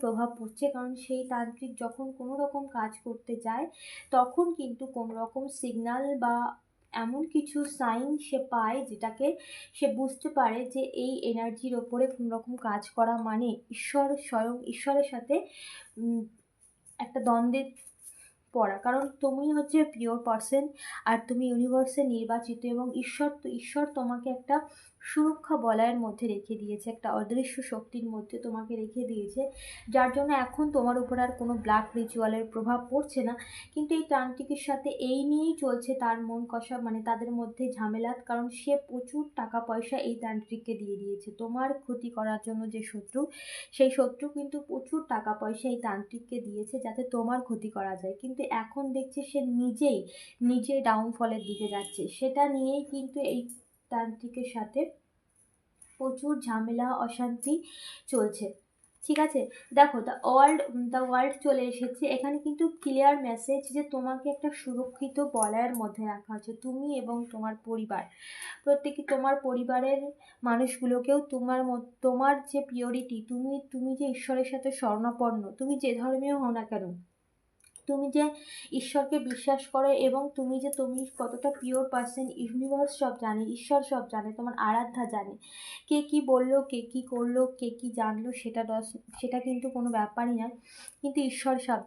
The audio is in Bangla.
প্রভাব পড়ছে, কারণ সেই তান্ত্রিক যখন কোনো রকম কাজ করতে যায় তখন কিন্তু কোনো রকম সিগন্যাল বা এমন কিছু সাইন সে পায়, যেটাকে সে বুঝতে পারে যে এই এনার্জির ওপরে কোনো রকম কাজ করা মানে ঈশ্বর, স্বয়ং ঈশ্বরের সাথে একটা দ্বন্দ্বে পড়া। কারণ তুমি হচ্ছে পিওর পার্সন, আর তুমি ইউনিভার্সের নির্বাচিত, এবং ঈশ্বর তোমাকে একটা সুরক্ষা বলয়ের মধ্যে রেখে দিয়েছে, একটা অদৃশ্য শক্তির মধ্যে তোমাকে রেখে দিয়েছে, যার জন্য এখন তোমার উপর আর কোনো ব্ল্যাক রিচুয়ালের প্রভাব পড়ছে না। কিন্তু এই তান্ত্রিকের সাথে এই নিয়েই চলছে তার মন কষা, মানে তাদের মধ্যে ঝামেলা, কারণ সে প্রচুর টাকা পয়সা এই তান্ত্রিককে দিয়ে দিয়েছে তোমার ক্ষতি করার জন্য। যে শত্রু, সেই শত্রু কিন্তু প্রচুর টাকা পয়সা এই তান্ত্রিককে দিয়েছে যাতে তোমার ক্ষতি করা যায়, কিন্তু এখন দেখছে সে নিজে ডাউনফলের দিকে যাচ্ছে। সেটা নিয়েই কিন্তু এই তান্ত্রিকের সাথে প্রচুর ঝামেলা, অশান্তি চলছে। ঠিক আছে, দেখো দ্য ওয়ার্ল্ড চলে এসেছে এখানে, কিন্তু ক্লিয়ার মেসেজ যে তোমাকে একটা সুরক্ষিত বলয়ের মধ্যে রাখা হচ্ছে, তুমি এবং তোমার পরিবার, প্রত্যেকে তোমার পরিবারের মানুষগুলোকেও তোমার যে পিওরিটি, তুমি যে ঈশ্বরের সাথে শরণাপন্ন, তুমি যে ধর্মীয় হও না কেন, তুমি যে ঈশ্বরকে বিশ্বাস করো, এবং তুমি কতটা পিওর পার্সন, ইউনিভার্স সব জানে, ঈশ্বর সব জানে, তোমার আরাধ্যা জানে। কে কি বললো, কে কি করলো, কে কি জানলো, সেটা কিন্তু কোনো ব্যাপারই নয়, কিন্তু ঈশ্বর সব